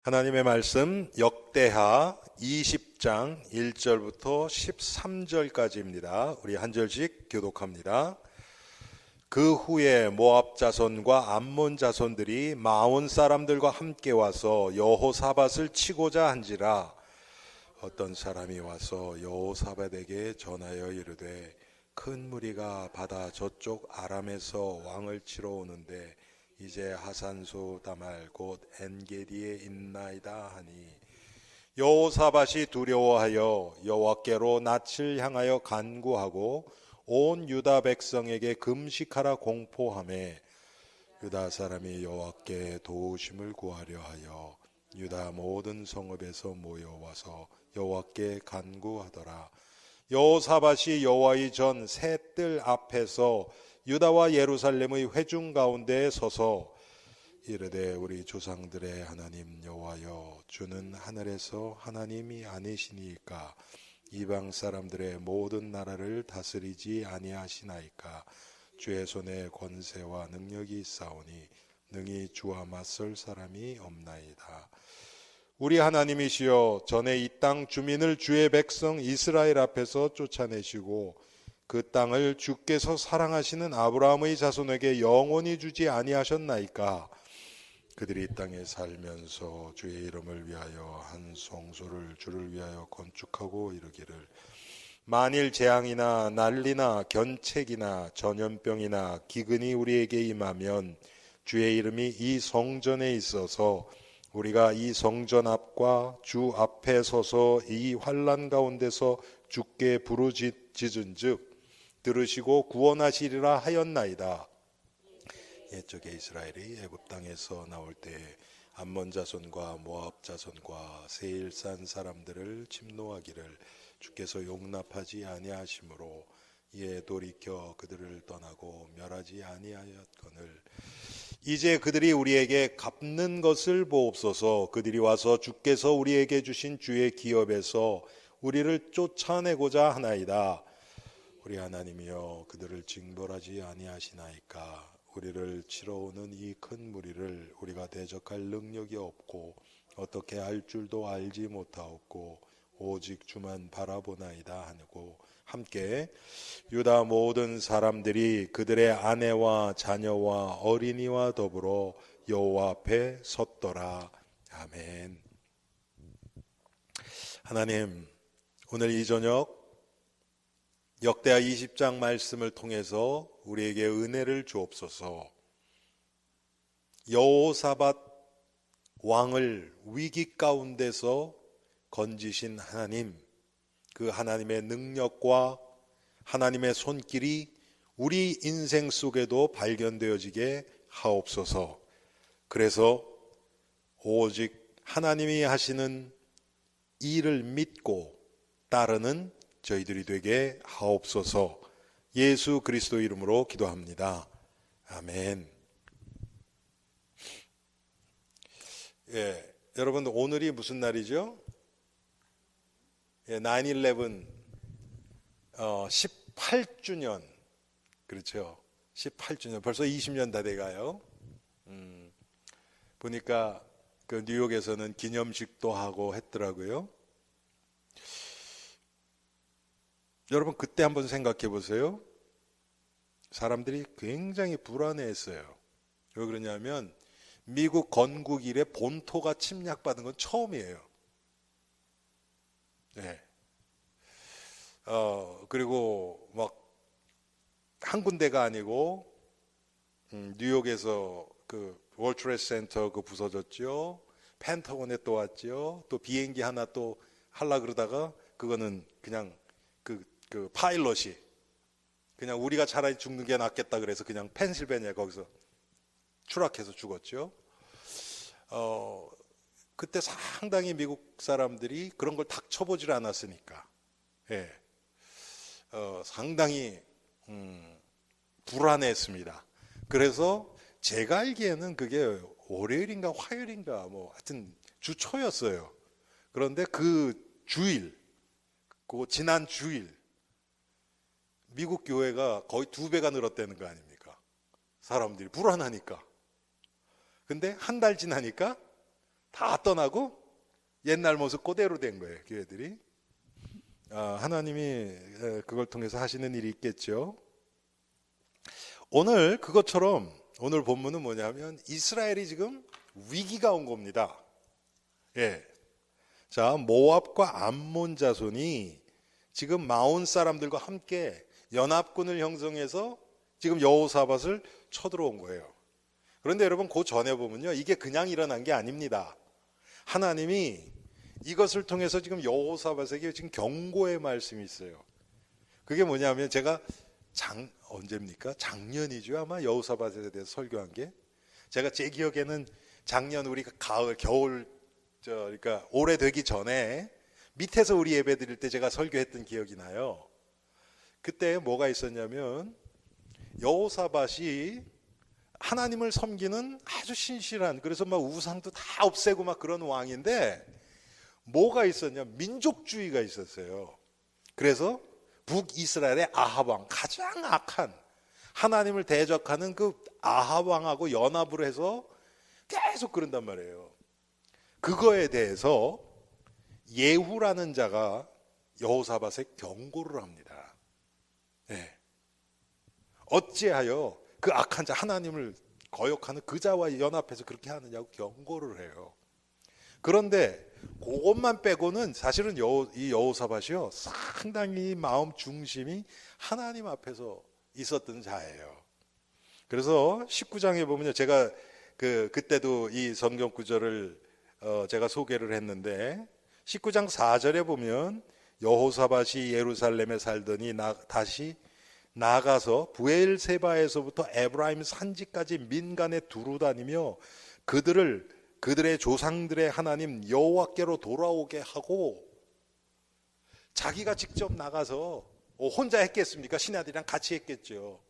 하나님의 말씀 역대하 20장 1절부터 13절까지입니다. 우리 한 절씩 교독합니다. 그 후에 모압 자손과 암몬 자손들이 마온 사람들과 함께 와서 여호사밧을 치고자 한지라. 어떤 사람이 와서 여호사밧에게 전하여 이르되 큰 무리가 바다 저쪽 아람에서 왕을 치러 오는데 이제 하산소 다말 곧 엔게디에 있나이다 하니 여호사밧이 두려워하여 여호와께로 낯을 향하여 간구하고 온 유다 백성에게 금식하라 공포하매 유다 사람이 여호와께 도우심을 구하려 하여 유다 모든 성읍에서 모여와서 여호와께 간구하더라. 여호사밧이 여호와의 전 새 뜰 앞에서 유다와 예루살렘의 회중 가운데에 서서 이르되 우리 조상들의 하나님 여호와여, 주는 하늘에서 하나님이 아니시니까 이방 사람들의 모든 나라를 다스리지 아니하시나이까. 주의 손에 권세와 능력이 있사오니 능히 주와 맞설 사람이 없나이다. 우리 하나님이시여, 전에 이 땅 주민을 주의 백성 이스라엘 앞에서 쫓아내시고 그 땅을 주께서 사랑하시는 아브라함의 자손에게 영원히 주지 아니하셨나이까. 그들이 이 땅에 살면서 주의 이름을 위하여 한 성소를 주를 위하여 건축하고 이르기를 만일 재앙이나 난리나 견책이나 전염병이나 기근이 우리에게 임하면 주의 이름이 이 성전에 있어서 우리가 이 성전 앞과 주 앞에 서서 이 환난 가운데서 주께 부르짖은즉 들으시고 구원하시리라 하였나이다. 옛적에 이스라엘이 애굽 땅에서 나올 때에 암몬 자손과 모압 자손과 세일산 사람들을 침노하기를 주께서 용납하지 아니하심으로 이에 돌이켜 그들을 떠나고 멸하지 아니하였거늘 이제 그들이 우리에게 갚는 것을 보옵소서. 그들이 와서 주께서 우리에게 주신 주의 기업에서 우리를 쫓아내고자 하나이다. 우리 하나님이여, 그들을 징벌하지 아니하시나이까. 우리를 치러 오는 이 큰 무리를 우리가 대적할 능력이 없고 어떻게 할 줄도 알지 못하옵고 오직 주만 바라보나이다 하고 함께 유다 모든 사람들이 그들의 아내와 자녀와 어린이와 더불어 여호와 앞에 섰더라. 아멘. 하나님, 오늘 이 저녁 역대하 20장 말씀을 통해서 우리에게 은혜를 주옵소서. 여호사밧 왕을 위기 가운데서 건지신 하나님, 그 하나님의 능력과 하나님의 손길이 우리 인생 속에도 발견되어지게 하옵소서. 그래서 오직 하나님이 하시는 일을 믿고 따르는 저희들이 되게 하옵소서. 예수 그리스도 이름으로 기도합니다. 아멘. 여러분, 오늘이 무슨 날이죠? 9/11 18주년. 그렇죠. 18주년. 벌써 20년 다 돼가요. 보니까 그 뉴욕에서는 기념식도 하고 했더라고요. 여러분, 그때 한번 생각해 보세요. 사람들이 굉장히 불안해했어요. 왜 그러냐면 미국 건국 이래 본토가 침략받은 건 처음이에요. 네. 그리고 막 한 군데가 아니고 뉴욕에서 그 월드 트레이드 센터 그 부서졌죠. 펜타곤에 또 왔죠. 또 비행기 하나 또 하려 그러다가 그거는 그냥 그 파일럿이 그냥 우리가 차라리 죽는 게 낫겠다 그래서 그냥 펜실베니아 거기서 추락해서 죽었죠. 그때 상당히 미국 사람들이 그런 걸 닥쳐보질 않았으니까 상당히 불안했습니다. 그래서 제가 알기에는 그게 월요일인가 화요일인가 뭐 하여튼 주초였어요. 그런데 그 주일, 그 지난 주일 미국 교회가 거의 2배가 늘었다는 거 아닙니까? 사람들이 불안하니까. 근데 한 달 지나니까 다 떠나고 옛날 모습 그대로 된 거예요, 교회들이. 하나님이 그걸 통해서 하시는 일이 있겠죠. 오늘 그것처럼 오늘 본문은 뭐냐면 이스라엘이 지금 위기가 온 겁니다. 예. 자, 모압과 암몬 자손이 지금 마온 사람들과 함께 연합군을 형성해서 지금 여호사밧을 쳐들어온 거예요. 그런데 여러분 그 전에 보면요, 이게 그냥 일어난 게 아닙니다. 하나님이 이것을 통해서 지금 여호사밧에게 지금 경고의 말씀이 있어요. 그게 뭐냐면 제가 언제입니까? 작년이죠. 아마 여호사밧에 대해서 설교한 게. 제가 제 기억에는 작년 우리가 겨울 그러니까 오래되기 전에 밑에서 우리 예배 드릴 때 제가 설교했던 기억이 나요. 그때 뭐가 있었냐면 여호사밧이 하나님을 섬기는 아주 신실한, 그래서 막 우상도 다 없애고 막 그런 왕인데 뭐가 있었냐, 민족주의가 있었어요. 그래서 북이스라엘의 아합 왕, 가장 악한 하나님을 대적하는 그 아합 왕하고 연합을 해서 계속 그런단 말이에요. 그거에 대해서 예후라는 자가 여호사밧에 경고를 합니다. 네. 어찌하여 그 악한 자, 하나님을 거역하는 그 자와 연합해서 그렇게 하느냐고 경고를 해요. 그런데 그것만 빼고는 사실은 이 여호사밧이요, 상당히 마음 중심이 하나님 앞에서 있었던 자예요. 그래서 19장에 보면요, 제가 그때도 이 성경 구절을 제가 소개를 했는데 19장 4절에 보면 여호사밧이 예루살렘에 살더니 다시 나가서 부엘세바에서부터 에브라임 산지까지 민간에 두루 다니며 그들의 조상들의 하나님 여호와께로 돌아오게 하고, 자기가 직접 나가서 혼자 했겠습니까? 신하들이랑 같이 했겠죠.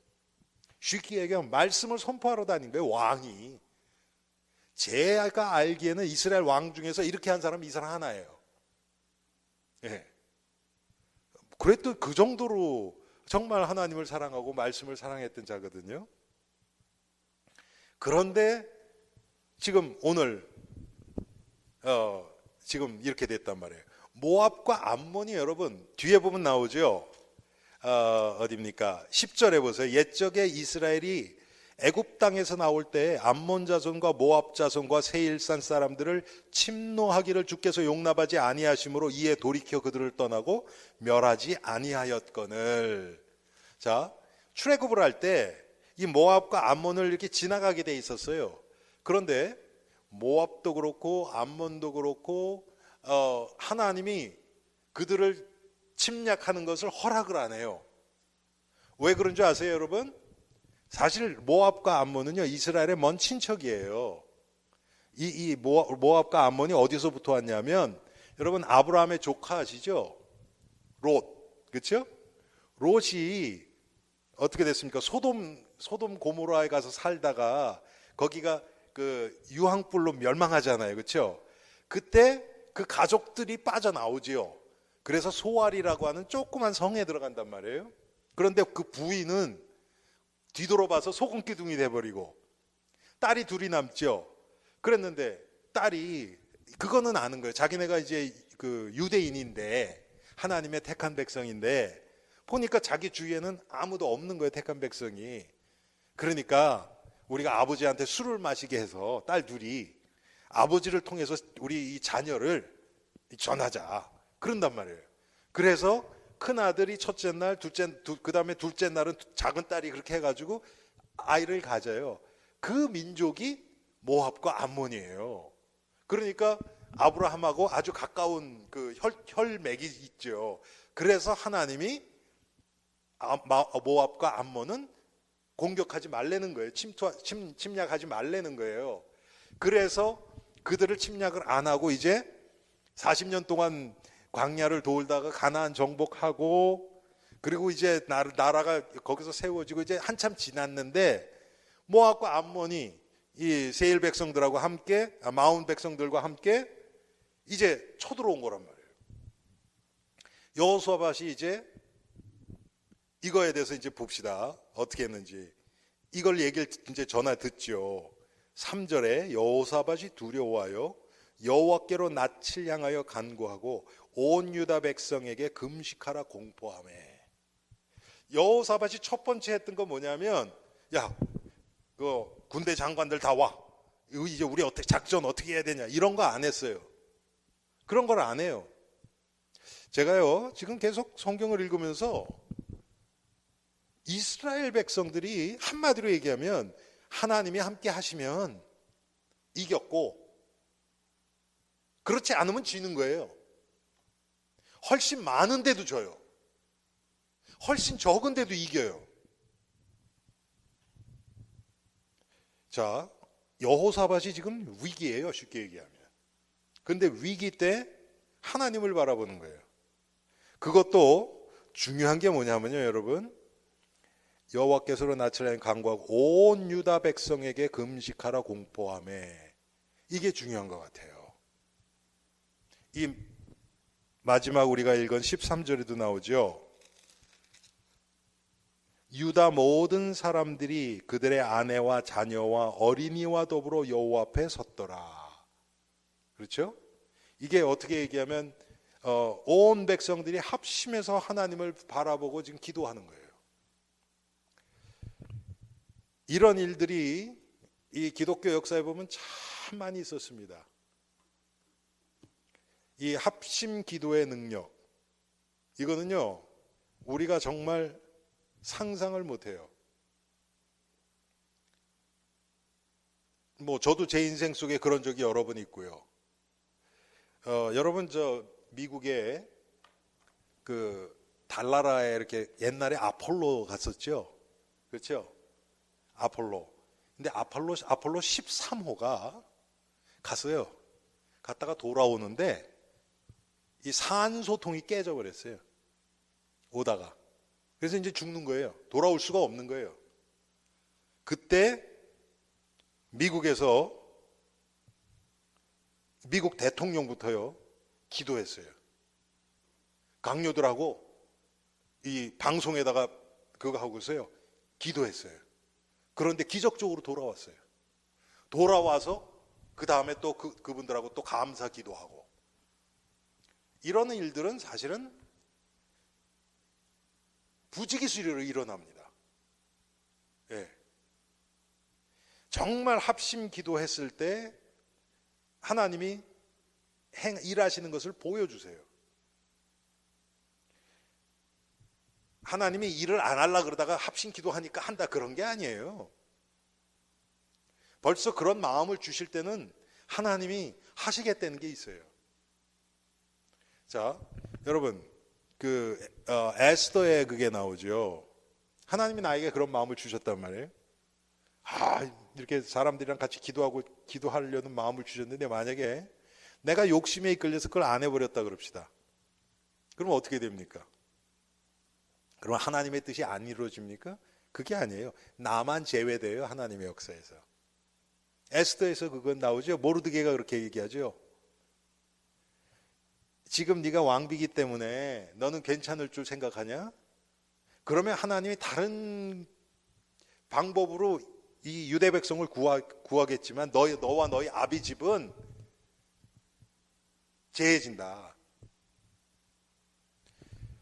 쉽게 얘기하면 말씀을 선포하러 다닌 거예요, 왕이. 제가 알기에는 이스라엘 왕 중에서 이렇게 한 사람이 이 사람 하나예요. 예. 그래도 그 정도로 정말 하나님을 사랑하고 말씀을 사랑했던 자거든요. 그런데 지금 오늘 지금 이렇게 됐단 말이에요. 모압과 암몬이 여러분 뒤에 보면 나오죠. 어디입니까? 10절에 보세요. 옛적에 이스라엘이 애굽 땅에서 나올 때 암몬 자손과 모압 자손과 세일산 사람들을 침노하기를 주께서 용납하지 아니하심으로 이에 돌이켜 그들을 떠나고 멸하지 아니하였거늘. 자, 출애굽을 할 때 이 모압과 암몬을 이렇게 지나가게 돼 있었어요. 그런데 모압도 그렇고 암몬도 그렇고 하나님이 그들을 침략하는 것을 허락을 안 해요. 왜 그런 줄 아세요, 여러분? 사실 모압과 암몬은요, 이스라엘의 먼 친척이에요. 이 모압과 암몬이 어디서부터 왔냐면, 여러분 아브라함의 조카 아시죠? 롯, 그렇죠? 롯이 어떻게 됐습니까? 소돔 고모라에 가서 살다가 거기가 그 유황불로 멸망하잖아요, 그렇죠? 그때 그 가족들이 빠져나오지요. 그래서 소알이라고 하는 조그만 성에 들어간단 말이에요. 그런데 그 부인은 뒤돌아봐서 소금기둥이 돼버리고 딸이 둘이 남죠. 그랬는데 딸이 그거는 아는 거예요. 자기네가 이제 그 유대인인데 하나님의 택한 백성인데 보니까 자기 주위에는 아무도 없는 거예요, 택한 백성이. 그러니까 우리가 아버지한테 술을 마시게 해서 딸 둘이 아버지를 통해서 우리 이 자녀를 전하자 그런단 말이에요. 그래서 큰 아들이 첫째 날, 그 다음에 둘째 날은 작은 딸이 그렇게 해가지고 아이를 가져요. 그 민족이 모압과 암몬이에요. 그러니까 아브라함하고 아주 가까운 그 혈맥이 있죠. 그래서 하나님이 모압과 암몬은 공격하지 말라는 거예요. 침략하지 말라는 거예요. 그래서 그들을 침략을 안 하고 이제 40년 동안 광야를 돌다가 가나안 정복하고, 그리고 이제 나라가 거기서 세워지고 이제 한참 지났는데 모압과 암몬이 이 세일 백성들하고 함께 마온 백성들과 함께 이제 쳐들어온 거란 말이에요. 여호수아밧이 이제 이거에 대해서 이제 봅시다. 어떻게 했는지. 이걸 얘기를 이제 전화 듣죠. 3절에 여호사밧이 두려워하여 여호와께로 낯을 향하여 간구하고 온 유다 백성에게 금식하라 공포하며. 여호사밧이 첫 번째 했던 건 뭐냐면, 야, 그 군대 장관들 다 와. 이제 우리 어떻게 작전 어떻게 해야 되냐, 이런 거 안 했어요. 그런 걸 안 해요. 제가요 지금 계속 성경을 읽으면서 이스라엘 백성들이 한마디로 얘기하면 하나님이 함께 하시면 이겼고, 그렇지 않으면 지는 거예요. 훨씬 많은데도 져요. 훨씬 적은데도 이겨요. 자, 여호사밧이 지금 위기예요, 쉽게 얘기하면. 근데 위기 때 하나님을 바라보는 거예요. 그것도 중요한 게 뭐냐면요, 여러분, 여호와께서로 낯을 향해 간구하고 온 유다 백성에게 금식하라 공포하며. 이게 중요한 것 같아요. 이 마지막 우리가 읽은 13절에도 나오죠. 유다 모든 사람들이 그들의 아내와 자녀와 어린이와 더불어 여호와 앞에 섰더라. 그렇죠? 이게 어떻게 얘기하면 온 백성들이 합심해서 하나님을 바라보고 지금 기도하는 거예요. 이런 일들이 이 기독교 역사에 보면 참 많이 있었습니다. 이 합심 기도의 능력, 이거는요 우리가 정말 상상을 못해요. 뭐 저도 제 인생 속에 그런 적이 여러 번 있고요. 여러분 저 미국에 그 달나라에 이렇게 옛날에 아폴로 갔었죠. 그렇죠? 아폴로. 근데 아폴로 13호가 갔어요. 갔다가 돌아오는데 이 산소통이 깨져버렸어요. 오다가. 그래서 이제 죽는 거예요. 돌아올 수가 없는 거예요. 그때 미국에서 미국 대통령부터요 기도했어요. 강요들하고 이 방송에다가 그거 하고 있어요. 기도했어요. 그런데 기적적으로 돌아왔어요. 돌아와서 그 다음에 또 그분들하고 또 감사 기도하고. 이런 일들은 사실은 부지기수로 일어납니다. 예. 정말 합심 기도했을 때 하나님이 일하시는 것을 보여주세요. 하나님이 일을 안 하려고 그러다가 합심 기도하니까 한다, 그런 게 아니에요. 벌써 그런 마음을 주실 때는 하나님이 하시겠다는 게 있어요. 자, 여러분, 에스더의 그게 나오죠. 하나님이 나에게 그런 마음을 주셨단 말이에요. 이렇게 사람들이랑 같이 기도하려는 마음을 주셨는데, 만약에 내가 욕심에 이끌려서 그걸 안 해버렸다 그럽시다. 그러면 어떻게 됩니까? 그러면 하나님의 뜻이 안 이루어집니까? 그게 아니에요. 나만 제외돼요, 하나님의 역사에서. 에스더에서 그건 나오죠. 모르드게가 그렇게 얘기하죠. 지금 네가 왕비기 때문에 너는 괜찮을 줄 생각하냐? 그러면 하나님이 다른 방법으로 이 유대 백성을 구하겠지만 너와 너희 아비 집은 재해진다.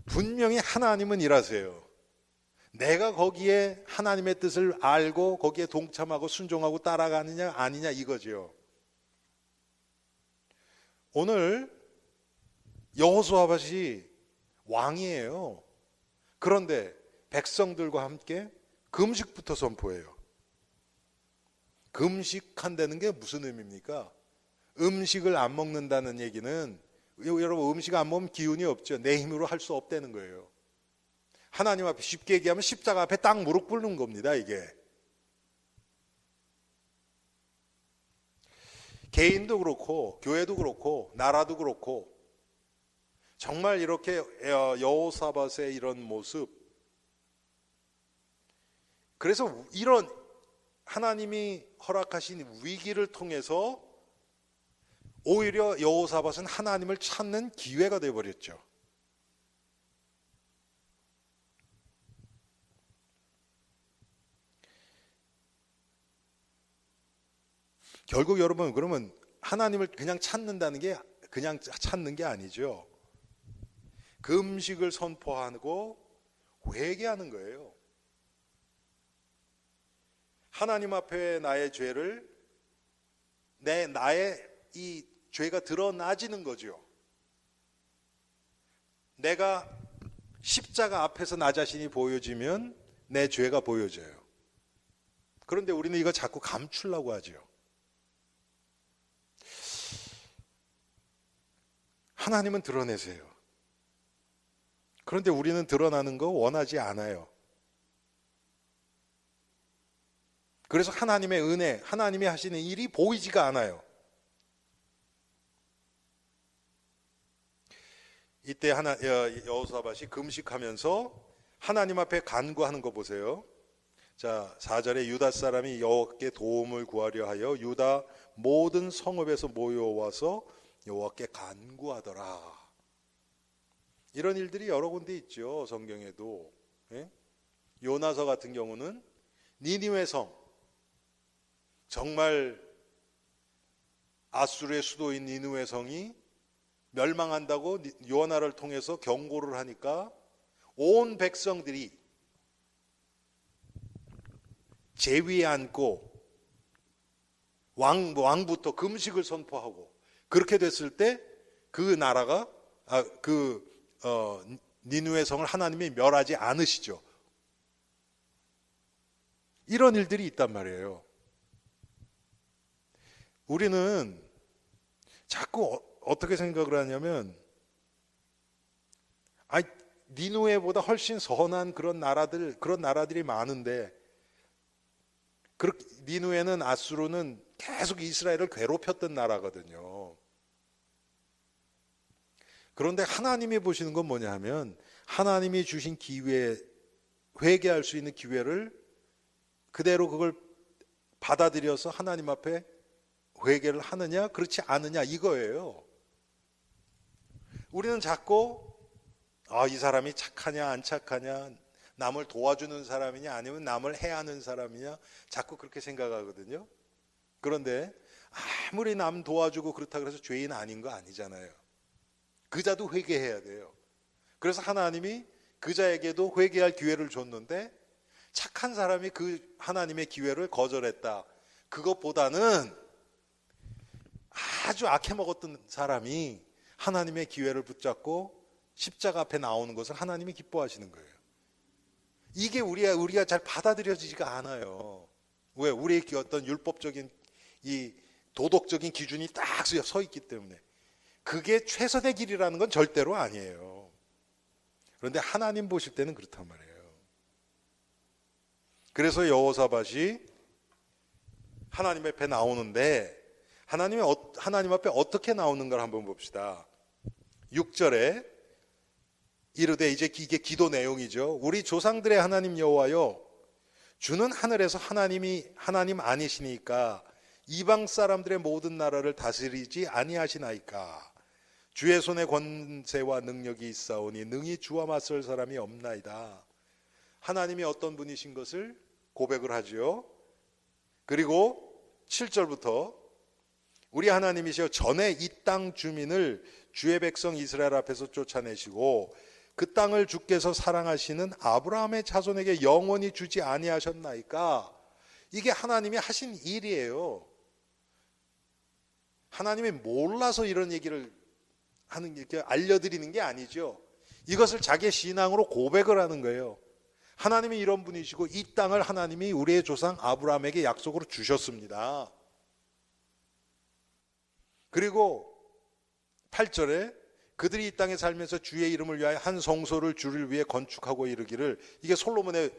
분명히 하나님은 일하세요. 내가 거기에 하나님의 뜻을 알고 거기에 동참하고 순종하고 따라가느냐 아니냐 이거죠. 오늘 여호수아밧이 왕이에요. 그런데 백성들과 함께 금식부터 선포해요. 금식한다는 게 무슨 의미입니까? 음식을 안 먹는다는 얘기는, 여러분 음식 안 먹으면 기운이 없죠. 내 힘으로 할 수 없다는 거예요. 하나님 앞에 쉽게 얘기하면 십자가 앞에 딱 무릎 꿇는 겁니다. 이게 개인도 그렇고 교회도 그렇고 나라도 그렇고, 정말 이렇게 여호사밧의 이런 모습, 그래서 이런 하나님이 허락하신 위기를 통해서 오히려 여호사밧은 하나님을 찾는 기회가 되어버렸죠. 결국 여러분, 그러면 하나님을 그냥 찾는다는 게 그냥 찾는 게 아니죠. 금식을 선포하고 회개하는 거예요. 하나님 앞에 나의 죄를 나의 이 죄가 드러나지는 거죠. 내가 십자가 앞에서 나 자신이 보여지면 내 죄가 보여져요. 그런데 우리는 이거 자꾸 감추려고 하죠. 하나님은 드러내세요. 그런데 우리는 드러나는 거 원하지 않아요. 그래서 하나님의 은혜, 하나님이 하시는 일이 보이지가 않아요. 이때 여호사밧이 금식하면서 하나님 앞에 간구하는 거 보세요. 자, 4절에 유다 사람이 여호와께 도움을 구하려 하여 유다 모든 성읍에서 모여와서 여호와께 간구하더라. 이런 일들이 여러 군데 있죠. 성경에도. 예? 요나서 같은 경우는 니느웨 성, 정말 아수르의 수도인 니느웨 성이 멸망한다고 요나를 통해서 경고를 하니까 온 백성들이 제위에 앉고 왕부터 금식을 선포하고 그렇게 됐을 때 그 나라가 니느웨 성을 하나님이 멸하지 않으시죠. 이런 일들이 있단 말이에요. 우리는 자꾸 어떻게 생각을 하냐면 니느웨보다 훨씬 선한 그런 나라들이 많은데 니느웨는 아수르는 계속 이스라엘을 괴롭혔던 나라거든요. 그런데 하나님이 보시는 건 뭐냐 하면 하나님이 주신 기회, 회개할 수 있는 기회를 그대로 그걸 받아들여서 하나님 앞에 회개를 하느냐 그렇지 않느냐 이거예요. 우리는 자꾸 이 사람이 착하냐 안 착하냐, 남을 도와주는 사람이냐 아니면 남을 해하는 사람이냐 자꾸 그렇게 생각하거든요. 그런데 아무리 남 도와주고 그렇다고 해서 죄인 아닌 거 아니잖아요. 그자도 회개해야 돼요. 그래서 하나님이 그자에게도 회개할 기회를 줬는데 착한 사람이 그 하나님의 기회를 거절했다. 그것보다는 아주 악해 먹었던 사람이 하나님의 기회를 붙잡고 십자가 앞에 나오는 것을 하나님이 기뻐하시는 거예요. 이게 우리가 잘 받아들여지지가 않아요. 왜? 우리의 어떤 율법적인 이 도덕적인 기준이 딱 서 있기 때문에. 그게 최선의 길이라는 건 절대로 아니에요. 그런데 하나님 보실 때는 그렇단 말이에요. 그래서 여호사밧이 하나님 앞에 나오는데 하나님 앞에 어떻게 나오는가를 한번 봅시다. 6절에 이르되, 이제 이게 기도 내용이죠. 우리 조상들의 하나님 여호와여, 주는 하늘에서 하나님 아니시니까 이방 사람들의 모든 나라를 다스리지 아니하시나이까. 주의 손에 권세와 능력이 있사오니 능히 주와 맞설 사람이 없나이다. 하나님이 어떤 분이신 것을 고백을 하죠. 그리고 7절부터 우리 하나님이시여, 전에 이 땅 주민을 주의 백성 이스라엘 앞에서 쫓아내시고 그 땅을 주께서 사랑하시는 아브라함의 자손에게 영원히 주지 아니하셨나이까. 이게 하나님이 하신 일이에요. 하나님이 몰라서 이런 얘기를 이렇게 알려드리는 게 아니죠. 이것을 자기의 신앙으로 고백을 하는 거예요. 하나님이 이런 분이시고 이 땅을 하나님이 우리의 조상 아브라함에게 약속으로 주셨습니다. 그리고 8절에 그들이 이 땅에 살면서 주의 이름을 위하여 한 성소를 주를 위해 건축하고 이르기를, 이게 솔로몬의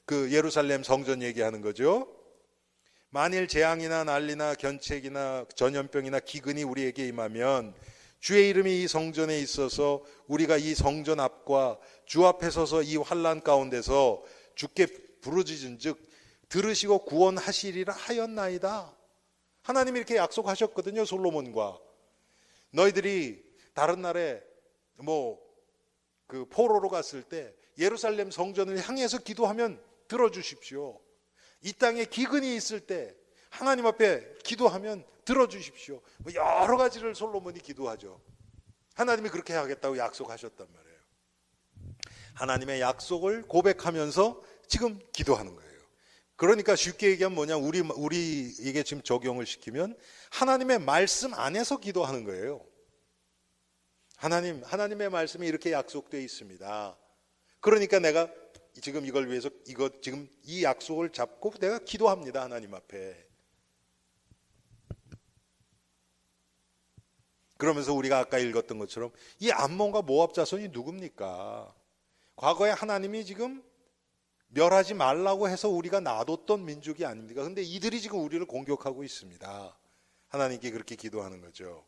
그 예루살렘 성전 얘기하는 거죠. 만일 재앙이나 난리나 견책이나 전염병이나 기근이 우리에게 임하면 주의 이름이 이 성전에 있어서 우리가 이 성전 앞과 주 앞에 서서 이 환난 가운데서 주께 부르짖은즉 들으시고 구원하시리라 하였나이다. 하나님이 이렇게 약속하셨거든요. 솔로몬과 너희들이 다른 나라에 그 포로로 갔을 때 예루살렘 성전을 향해서 기도하면 들어주십시오. 이 땅에 기근이 있을 때 하나님 앞에 기도하면 들어주십시오. 뭐 여러 가지를 솔로몬이 기도하죠. 하나님이 그렇게 하겠다고 약속하셨단 말이에요. 하나님의 약속을 고백하면서 지금 기도하는 거예요. 그러니까 쉽게 얘기하면 뭐냐, 우리에게 지금 적용을 시키면 하나님의 말씀 안에서 기도하는 거예요. 하나님의 말씀이 이렇게 약속되어 있습니다. 그러니까 내가 지금 이걸 위해서 지금 이 약속을 잡고 내가 기도합니다. 하나님 앞에. 그러면서 우리가 아까 읽었던 것처럼 이 암몬과 모압 자손이 누굽니까? 과거에 하나님이 지금 멸하지 말라고 해서 우리가 놔뒀던 민족이 아닙니까? 그런데 이들이 지금 우리를 공격하고 있습니다. 하나님께 그렇게 기도하는 거죠.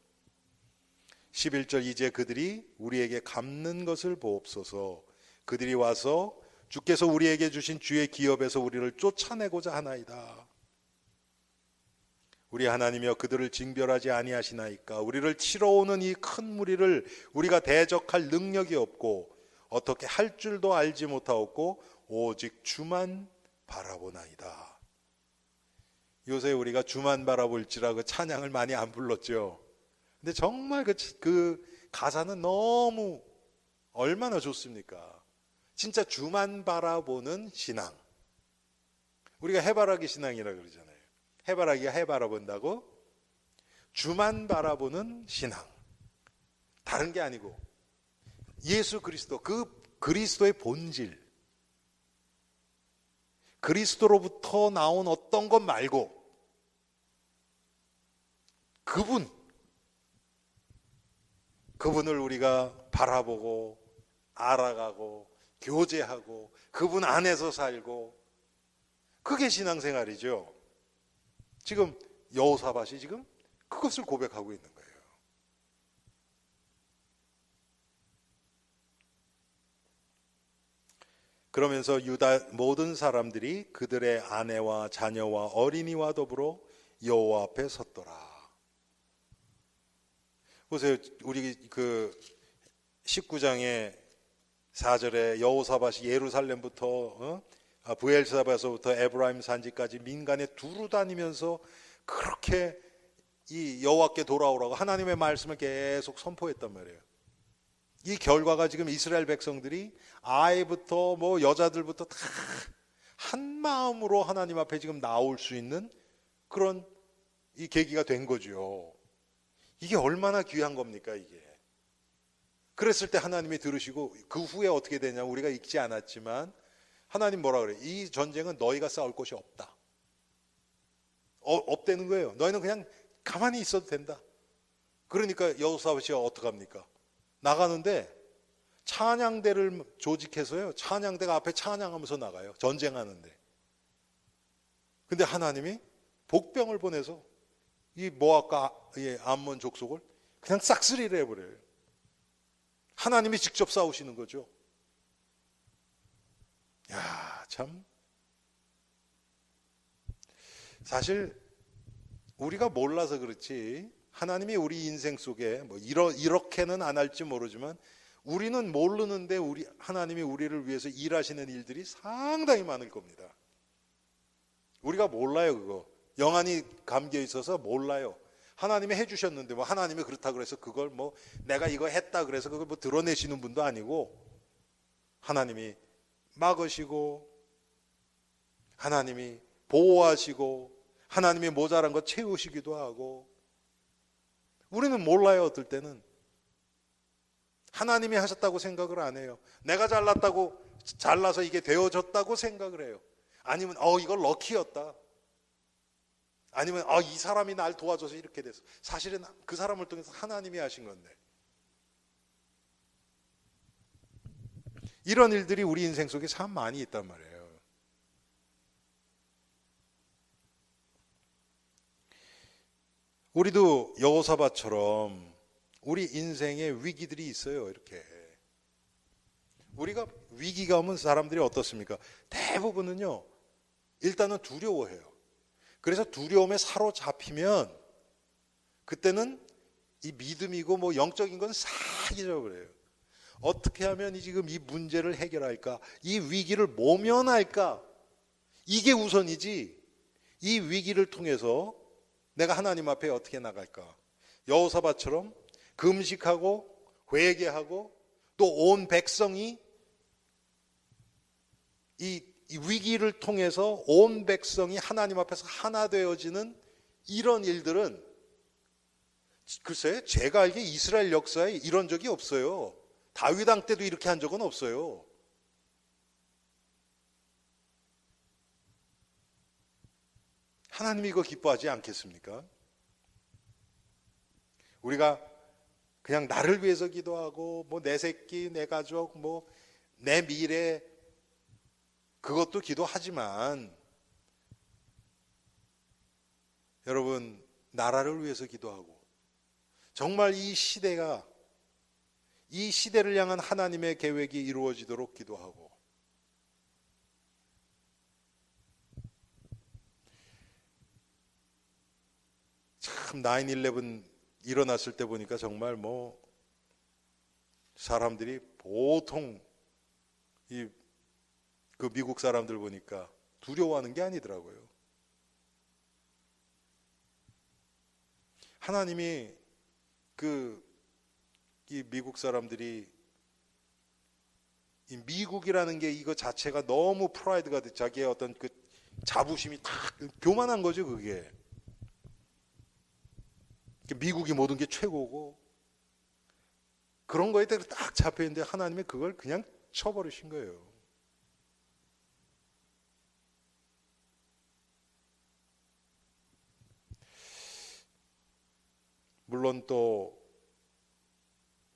11절, 이제 그들이 우리에게 갚는 것을 보옵소서. 그들이 와서 주께서 우리에게 주신 주의 기업에서 우리를 쫓아내고자 하나이다. 우리 하나님이여, 그들을 징벌하지 아니하시나이까? 우리를 치러 오는 이 큰 무리를 우리가 대적할 능력이 없고 어떻게 할 줄도 알지 못하옵고 오직 주만 바라보나이다. 요새 우리가 주만 바라볼지라 그 찬양을 많이 안 불렀죠. 근데 정말 그 가사는 너무 얼마나 좋습니까? 진짜 주만 바라보는 신앙. 우리가 해바라기 신앙이라 그러잖아요. 해바라기가 해 바라본다고? 주만 바라보는 신앙. 다른 게 아니고 예수 그리스도, 그 그리스도의 본질, 그리스도로부터 나온 어떤 것 말고 그분을 우리가 바라보고 알아가고 교제하고 그분 안에서 살고, 그게 신앙생활이죠. 지금 여호사밧이 지금 그것을 고백하고 있는 거예요. 그러면서 유다 모든 사람들이 그들의 아내와 자녀와 어린이와 더불어 여호와 앞에 섰더라. 보세요. 우리 그 19장의 4절에 여호사밧이 예루살렘부터 브엘사바에서부터 에브라임 산지까지 민간에 두루 다니면서 그렇게 이 여호와께 돌아오라고 하나님의 말씀을 계속 선포했단 말이에요. 이 결과가 지금 이스라엘 백성들이 아이부터 뭐 여자들부터 다 한 마음으로 하나님 앞에 지금 나올 수 있는 그런 이 계기가 된 거죠. 이게 얼마나 귀한 겁니까, 이게. 그랬을 때 하나님이 들으시고 그 후에 어떻게 되냐, 우리가 읽지 않았지만 하나님 뭐라 그래요? 이 전쟁은 너희가 싸울 곳이 없다. 없다는 거예요. 너희는 그냥 가만히 있어도 된다. 그러니까 여호사밧이 어떡합니까? 나가는데 찬양대를 조직해서요, 찬양대가 앞에 찬양하면서 나가요. 전쟁하는데. 근데 하나님이 복병을 보내서 이 모압과 암몬 족속을 그냥 싹쓸이를 해버려요. 하나님이 직접 싸우시는 거죠. 야, 참. 사실 우리가 몰라서 그렇지 하나님이 우리 인생 속에 뭐 이렇게는 안 할지 모르지만 우리는 모르는데 하나님이 우리를 위해서 일하시는 일들이 상당히 많을 겁니다. 우리가 몰라요. 그거 영안이 감겨 있어서 몰라요. 하나님이 해주셨는데 뭐 하나님이 그렇다 그래서 그걸 뭐 내가 이거 했다 그래서 그걸 뭐 드러내시는 분도 아니고, 하나님이 막으시고 하나님이 보호하시고 하나님이 모자란 거 채우시기도 하고, 우리는 몰라요. 어떨 때는 하나님이 하셨다고 생각을 안 해요. 내가 잘나서 이게 되어졌다고 생각을 해요. 아니면 이거 럭키였다. 아니면 이 사람이 날 도와줘서 이렇게 됐어. 사실은 그 사람을 통해서 하나님이 하신 건데. 이런 일들이 우리 인생 속에 참 많이 있단 말이에요. 우리도 여호사밧처럼 우리 인생에 위기들이 있어요. 이렇게 우리가 위기가 오면 사람들이 어떻습니까? 대부분은요, 일단은 두려워해요. 그래서 두려움에 사로잡히면 그때는 이 믿음이고 뭐 영적인 건 싹 잊어버려요. 어떻게 하면 지금 이 문제를 해결할까? 이 위기를 모면할까? 이게 우선이지, 이 위기를 통해서 내가 하나님 앞에 어떻게 나갈까? 여호사밧처럼 금식하고 회개하고 또 온 백성이 이 위기를 통해서 온 백성이 하나님 앞에서 하나 되어지는 이런 일들은 글쎄 제가 알기에 이스라엘 역사에 이런 적이 없어요. 다윗 왕 때도 이렇게 한 적은 없어요. 하나님이 이거 기뻐하지 않겠습니까? 우리가 그냥 나를 위해서 기도하고 뭐 내 새끼, 내 가족, 뭐 내 미래 그것도 기도하지만 여러분 나라를 위해서 기도하고 정말 이 시대를 향한 하나님의 계획이 이루어지도록 기도하고 참 9/11 일어났을 때 보니까 정말 뭐 사람들이 보통 그 미국 사람들 보니까 두려워하는 게 아니더라고요. 하나님이 이 미국 사람들이 이 미국이라는 게 이거 자체가 너무 프라이드가 돼 자기의 어떤 그 자부심이 다 교만한 거죠 그게. 미국이 모든 게 최고고 그런 거에 대해서 딱 잡혀있는데 하나님이 그걸 그냥 쳐버리신 거예요. 물론 또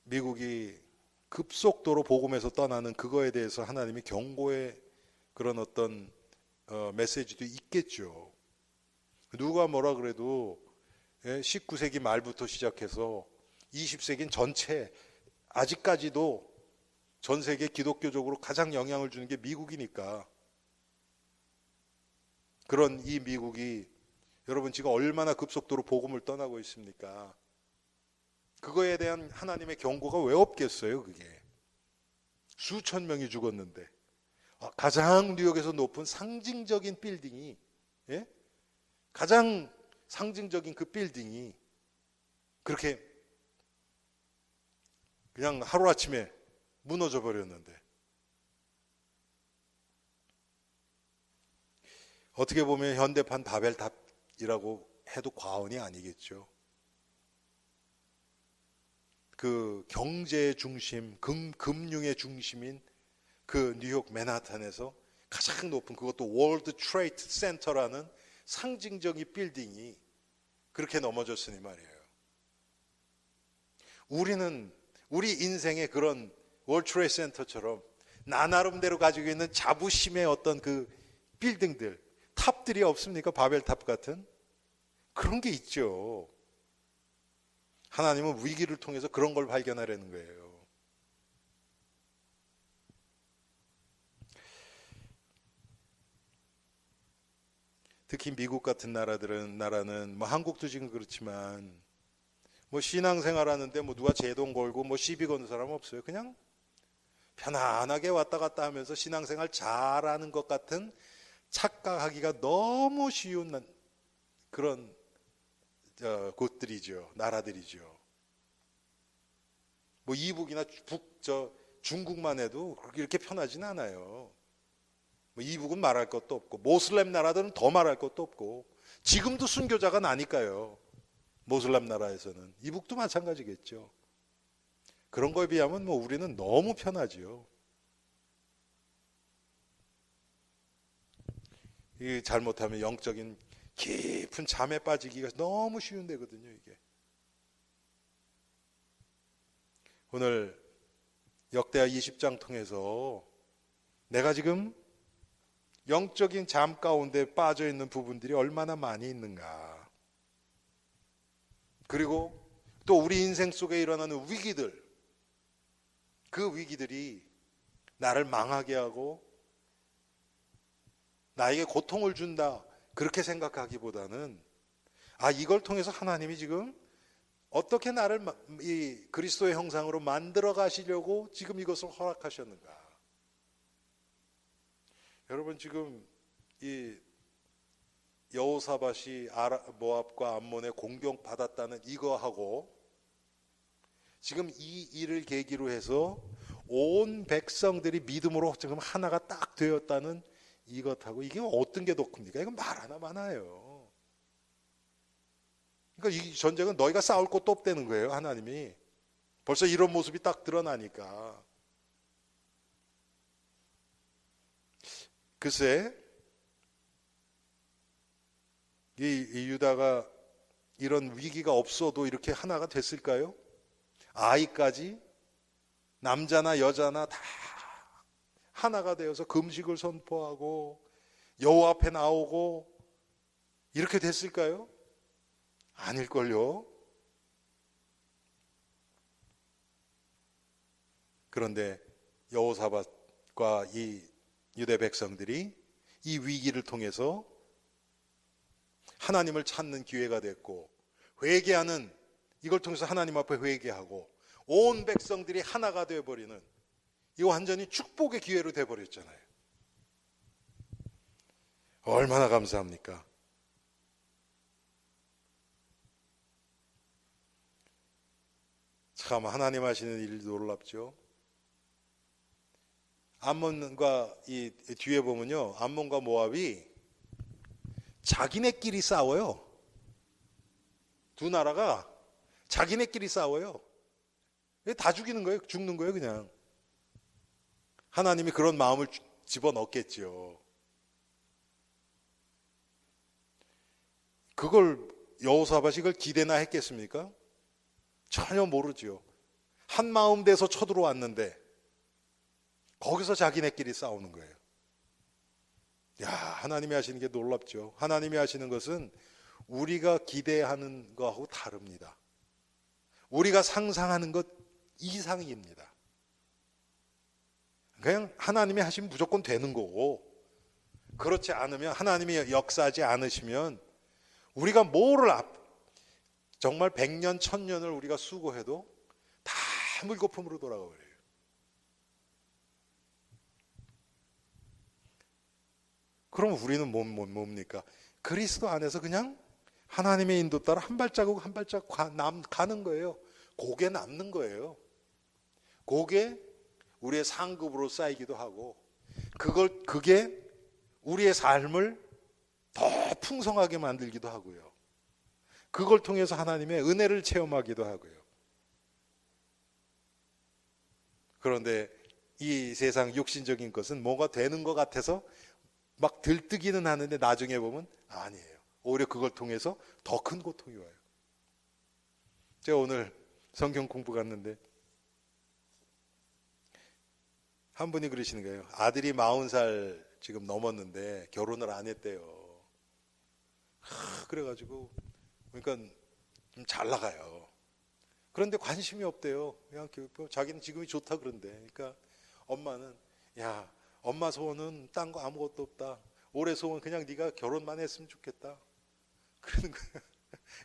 미국이 급속도로 복음에서 떠나는 그거에 대해서 하나님이 경고의 그런 어떤 메시지도 있겠죠. 누가 뭐라 그래도 19세기 말부터 시작해서 20세기는 전체 아직까지도 전 세계 기독교적으로 가장 영향을 주는 게 미국이니까 그런 이 미국이 여러분 지금 얼마나 급속도로 복음을 떠나고 있습니까? 그거에 대한 하나님의 경고가 왜 없겠어요 그게. 수천 명이 죽었는데 가장 뉴욕에서 높은 상징적인 빌딩이 가장 상징적인 그 빌딩이 그렇게 그냥 하루아침에 무너져 버렸는데 어떻게 보면 현대판 바벨탑이라고 해도 과언이 아니겠죠. 그 경제의 중심, 금융의 중심인 그 뉴욕 맨하탄에서 가장 높은 그것도 월드 트레이드 센터라는 상징적인 빌딩이 그렇게 넘어졌으니 말이에요. 우리는 우리 인생의 그런 월드 트레이드 센터처럼 나 나름대로 가지고 있는 자부심의 어떤 그 빌딩들, 탑들이 없습니까? 바벨탑 같은 그런 게 있죠. 하나님은 위기를 통해서 그런 걸 발견하려는 거예요. 특히 미국 같은 나라는 뭐 한국도 지금 그렇지만 뭐 신앙생활 하는데 뭐 누가 제동 걸고 뭐 시비 거는 사람 없어요. 그냥 편안하게 왔다 갔다 하면서 신앙생활 잘하는 것 같은 착각하기가 너무 쉬운 그런 곳들이죠. 나라들이죠. 뭐 이북이나 중국만 해도 이렇게 편하진 않아요. 뭐 이북은 말할 것도 없고 모슬렘 나라들은 더 말할 것도 없고 지금도 순교자가 나니까요. 모슬렘 나라에서는 이북도 마찬가지겠죠. 그런 거에 비하면 뭐 우리는 너무 편하지요. 이게 잘못하면 영적인 깊은 잠에 빠지기가 너무 쉬운 데거든요, 이게. 오늘 역대하 20장 통해서 내가 지금 영적인 잠 가운데 빠져 있는 부분들이 얼마나 많이 있는가. 그리고 또 우리 인생 속에 일어나는 위기들, 그 위기들이 나를 망하게 하고 나에게 고통을 준다. 그렇게 생각하기보다는 이걸 통해서 하나님이 지금 어떻게 나를 이 그리스도의 형상으로 만들어 가시려고 지금 이것을 허락하셨는가. 여러분 지금 이 여호사밧이 모압과 암몬의 공격받았다는 이거하고 지금 이 일을 계기로 해서 온 백성들이 믿음으로 지금 하나가 딱 되었다는 이것하고 이게 어떤 게 더 큽니까? 이건 말 하나 많아요. 그러니까 이 전쟁은 너희가 싸울 것도 없다는 거예요. 하나님이 벌써 이런 모습이 딱 드러나니까. 글쎄 이 유다가 이런 위기가 없어도 이렇게 하나가 됐을까요? 아이까지 남자나 여자나 다 하나가 되어서 금식을 선포하고 여호와 앞에 나오고 이렇게 됐을까요? 아닐걸요. 그런데 여호사밧과 이 유대 백성들이 이 위기를 통해서 하나님을 찾는 기회가 됐고 회개하는 이걸 통해서 하나님 앞에 회개하고 온 백성들이 하나가 되어버리는 이 완전히 축복의 기회로 되어버렸잖아요. 얼마나 감사합니까? 참 하나님 하시는 일이 놀랍죠. 암몬과 이 뒤에 보면요, 암몬과 모압이 자기네끼리 싸워요. 두 나라가 자기네끼리 싸워요. 다 죽이는 거예요. 죽는 거예요, 그냥. 하나님이 그런 마음을 집어넣겠죠. 그걸 여호사밧이 이걸 기대나 했겠습니까? 전혀 모르죠. 한 마음 돼서 쳐들어왔는데 거기서 자기네끼리 싸우는 거예요. 야, 하나님이 하시는 게 놀랍죠. 하나님이 하시는 것은 우리가 기대하는 것하고 다릅니다. 우리가 상상하는 것 이상입니다. 그냥 하나님이 하시면 무조건 되는 거고, 그렇지 않으면, 하나님이 역사하지 않으시면 우리가 뭐를 정말 100년 1000년을 우리가 수고해도 다 물거품으로 돌아가 버려요. 그럼 우리는 뭡니까? 그리스도 안에서 그냥 하나님의 인도 따라 한 발자국 한 발자국 가는 거예요. 그게 남는 거예요. 그게 우리의 상급으로 쌓이기도 하고, 그게 우리의 삶을 더 풍성하게 만들기도 하고요. 그걸 통해서 하나님의 은혜를 체험하기도 하고요. 그런데 이 세상 육신적인 것은 뭐가 되는 것 같아서 막 들뜨기는 하는데 나중에 보면 아니에요. 오히려 그걸 통해서 더 큰 고통이 와요. 제가 오늘 성경 공부 갔는데 한 분이 그러시는 거예요. 아들이 40살 지금 넘었는데 결혼을 안 했대요. 그래가지고 그러니까 좀 잘 나가요. 그런데 관심이 없대요. 그냥 자기는 지금이 좋다 그런데. 그러니까 엄마는 야, 엄마 소원은 딴 거 아무것도 없다. 올해 소원 그냥 네가 결혼만 했으면 좋겠다. 그러는 거예요.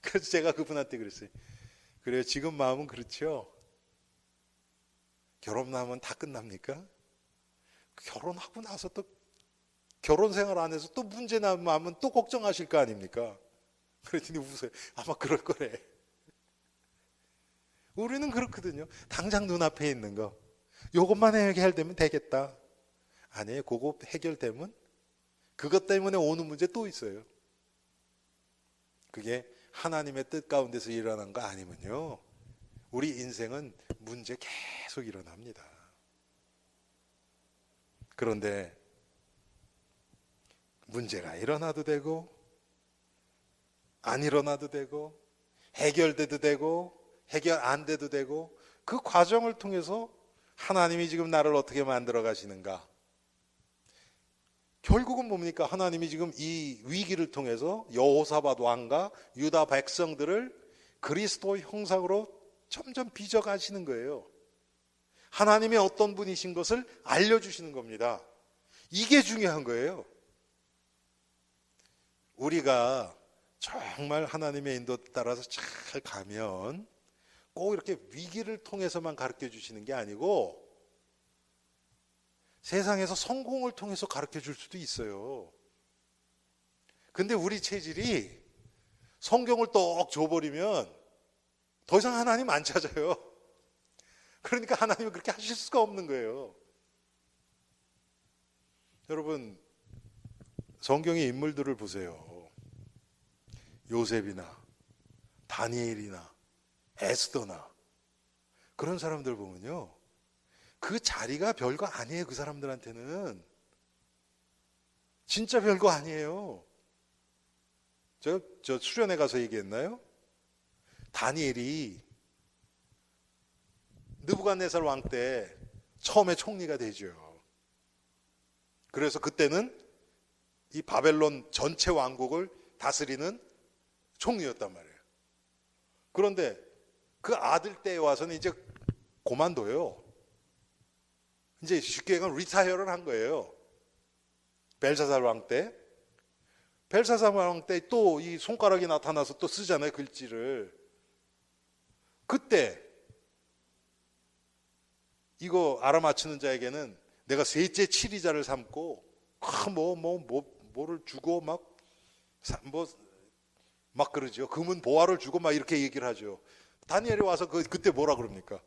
그래서 제가 그분한테 그랬어요. 그래요. 지금 마음은 그렇죠. 결혼하면 다 끝납니까? 결혼하고 나서 또 결혼 생활 안에서 또 문제 나면 또 걱정하실 거 아닙니까? 그랬더니 웃어요. 아마 그럴 거래. 우리는 그렇거든요. 당장 눈앞에 있는 거. 요것만 해결되면 되겠다. 아니에요. 그거 해결되면 그것 때문에 오는 문제 또 있어요. 그게 하나님의 뜻 가운데서 일어난 거 아니면요, 우리 인생은 문제 계속 일어납니다. 그런데 문제가 일어나도 되고 안 일어나도 되고 해결돼도 되고 해결 안 돼도 되고, 그 과정을 통해서 하나님이 지금 나를 어떻게 만들어 가시는가. 결국은 뭡니까? 하나님이 지금 이 위기를 통해서 여호사밧 왕과 유다 백성들을 그리스도 형상으로 점점 빚어 가시는 거예요. 하나님이 어떤 분이신 것을 알려주시는 겁니다. 이게 중요한 거예요. 우리가 정말 하나님의 인도 따라서 잘 가면 꼭 이렇게 위기를 통해서만 가르쳐 주시는 게 아니고 세상에서 성공을 통해서 가르쳐 줄 수도 있어요. 근데 우리 체질이 성경을 떡 줘버리면 더 이상 하나님 안 찾아요. 그러니까 하나님은 그렇게 하실 수가 없는 거예요. 여러분, 성경의 인물들을 보세요. 요셉이나 다니엘이나 에스더나 그런 사람들 보면요, 그 자리가 별거 아니에요. 그 사람들한테는 진짜 별거 아니에요. 저 수련회 가서 얘기했나요? 다니엘이 느부갓네살 왕 때 처음에 총리가 되죠. 그래서 그때는 이 바벨론 전체 왕국을 다스리는 총리였단 말이에요. 그런데 그 아들 때에 와서는 이제 고만둬요. 이제 쉽게 얘기하면 리타이어를 한 거예요. 벨사살 왕 때. 벨사살 왕 때 또 이 손가락이 나타나서 또 쓰잖아요, 글씨를. 그때 이거 알아맞히는 자에게는 내가 셋째 치리자를 삼고 뭐를 주고 막 그러죠. 금은 보화를 주고 막 이렇게 얘기를 하죠. 다니엘이 와서 그때 뭐라 그럽니까?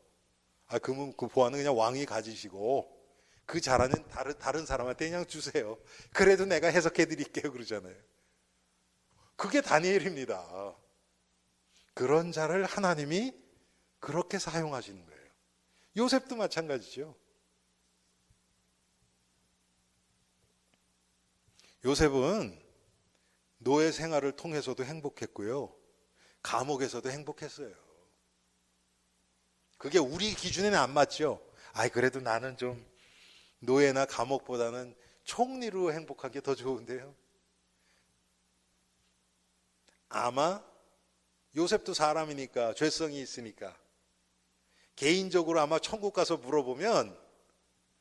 그 보화는 그냥 왕이 가지시고 그 자라는 다른 사람한테 그냥 주세요. 그래도 내가 해석해 드릴게요. 그러잖아요. 그게 다니엘입니다. 그런 자를 하나님이 그렇게 사용하시는 거예요. 요셉도 마찬가지죠. 요셉은 노예 생활을 통해서도 행복했고요. 감옥에서도 행복했어요. 그게 우리 기준에는 안 맞죠. 그래도 나는 좀 노예나 감옥보다는 총리로 행복한 게 더 좋은데요. 아마 요셉도 사람이니까 죄성이 있으니까 개인적으로 아마 천국 가서 물어보면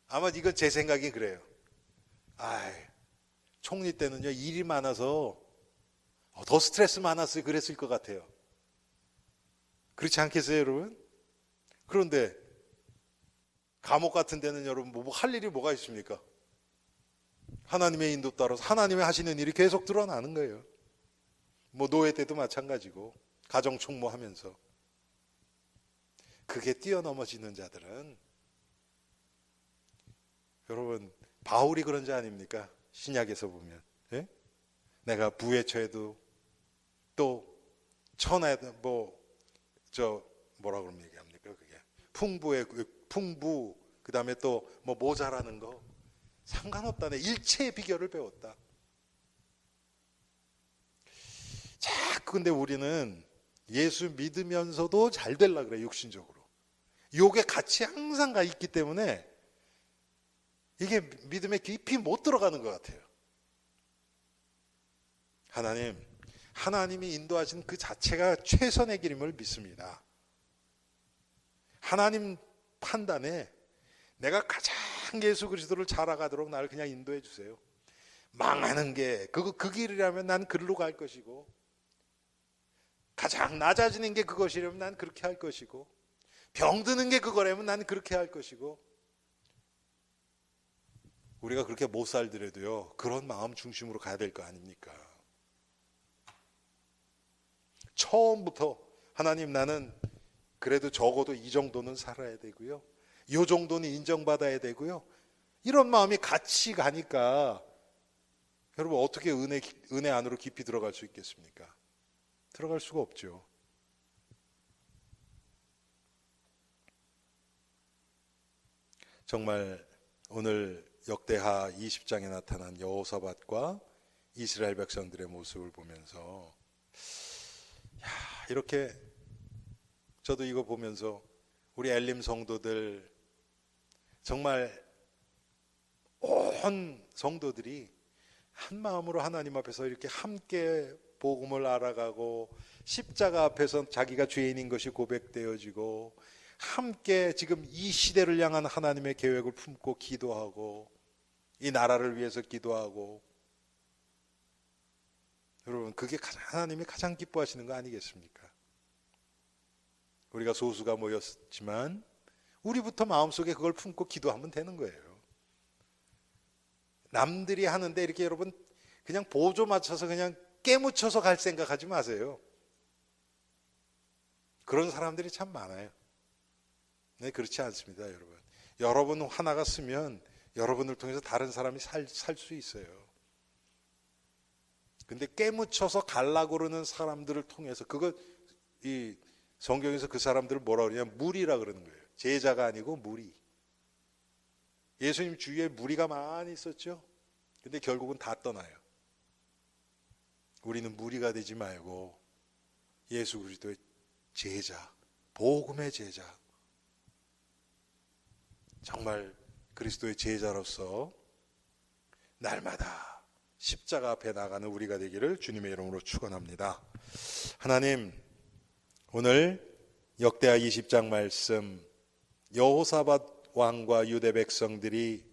아마 이건 제 생각이 그래요. 총리 때는요 일이 많아서 더 스트레스 많았어요. 그랬을 것 같아요. 그렇지 않겠어요, 여러분? 그런데 감옥 같은 데는 여러분 뭐 할 일이 뭐가 있습니까? 하나님의 인도 따라서 하나님이 하시는 일이 계속 드러나는 거예요. 뭐 노예 때도 마찬가지고 가정 총무하면서. 그게 뛰어넘어지는 자들은 여러분 바울이 그런 자 아닙니까? 신약에서 보면 내가 부에 처해도 또 천하에도 뭐라 그러면 얘기합니까? 그게 풍부 그 다음에 또 뭐 모자라는 거 상관없다네. 일체의 비결을 배웠다. 자꾸 근데 우리는 예수 믿으면서도 잘 되려고 그래. 육신적으로 요게 같이 항상 가 있기 때문에 이게 믿음에 깊이 못 들어가는 것 같아요. 하나님이 인도하신 그 자체가 최선의 길임을 믿습니다. 하나님 판단에 내가 가장 예수 그리스도를 잘 알아가도록 나를 그냥 인도해 주세요. 망하는 게 그 길이라면 난 그리로 갈 것이고, 가장 낮아지는 게 그것이라면 난 그렇게 할 것이고, 병드는 게 그거라면 난 그렇게 할 것이고. 우리가 그렇게 못 살더라도요 그런 마음 중심으로 가야 될 거 아닙니까? 처음부터 하나님 나는 그래도 적어도 이 정도는 살아야 되고요, 이 정도는 인정받아야 되고요, 이런 마음이 같이 가니까 여러분 어떻게 은혜 안으로 깊이 들어갈 수 있겠습니까? 들어갈 수가 없죠. 정말 오늘 역대하 20장에 나타난 여호사밧과 이스라엘 백성들의 모습을 보면서 이렇게 저도 이거 보면서 우리 엘림 성도들 정말 온 성도들이 한 마음으로 하나님 앞에서 이렇게 함께 복음을 알아가고 십자가 앞에서 자기가 죄인인 것이 고백되어지고 함께 지금 이 시대를 향한 하나님의 계획을 품고 기도하고 이 나라를 위해서 기도하고, 여러분 그게 하나님이 가장 기뻐하시는 거 아니겠습니까? 우리가 소수가 모였지만 우리부터 마음속에 그걸 품고 기도하면 되는 거예요. 남들이 하는데 이렇게 여러분 그냥 보조 맞춰서 그냥 깨묻혀서 갈 생각하지 마세요. 그런 사람들이 참 많아요. 네, 그렇지 않습니다, 여러분. 여러분 하나가 쓰면 여러분을 통해서 다른 사람이 살 수 있어요. 근데 깨묻혀서 가려고 그러는 사람들을 통해서, 이 성경에서 그 사람들을 뭐라 그러냐, 무리라 그러는 거예요. 제자가 아니고 무리. 예수님 주위에 무리가 많이 있었죠. 근데 결국은 다 떠나요. 우리는 무리가 되지 말고 예수 그리스도의 제자, 복음의 제자, 정말 그리스도의 제자로서 날마다 십자가 앞에 나가는 우리가 되기를 주님의 이름으로 축원합니다. 하나님, 오늘 역대하 20장 말씀, 여호사밧 왕과 유대 백성들이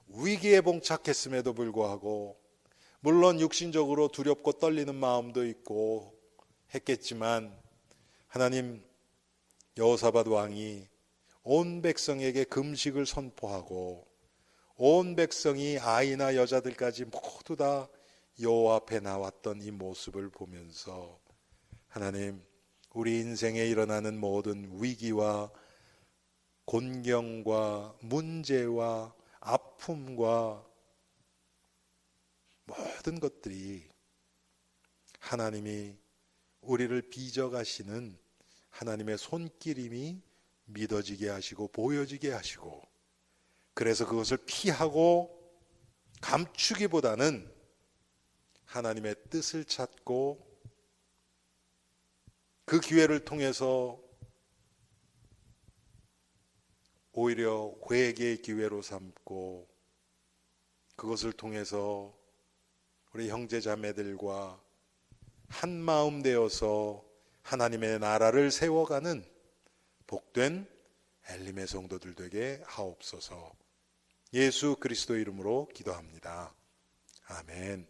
위기에 봉착했음에도 불구하고, 물론 육신적으로 두렵고 떨리는 마음도 있고 했겠지만, 하나님, 여호사밧 왕이 온 백성에게 금식을 선포하고 온 백성이 아이나 여자들까지 모두 다 여호와 앞에 나왔던 이 모습을 보면서, 하나님, 우리 인생에 일어나는 모든 위기와 곤경과 문제와 아픔과 모든 것들이 하나님이 우리를 빚어가시는 하나님의 손길임이 믿어지게 하시고 보여지게 하시고, 그래서 그것을 피하고 감추기보다는 하나님의 뜻을 찾고 그 기회를 통해서 오히려 회개의 기회로 삼고, 그것을 통해서 우리 형제 자매들과 한 마음 되어서 하나님의 나라를 세워가는 복된 엘림의 성도들 되게 하옵소서. 예수 그리스도 이름으로 기도합니다. 아멘.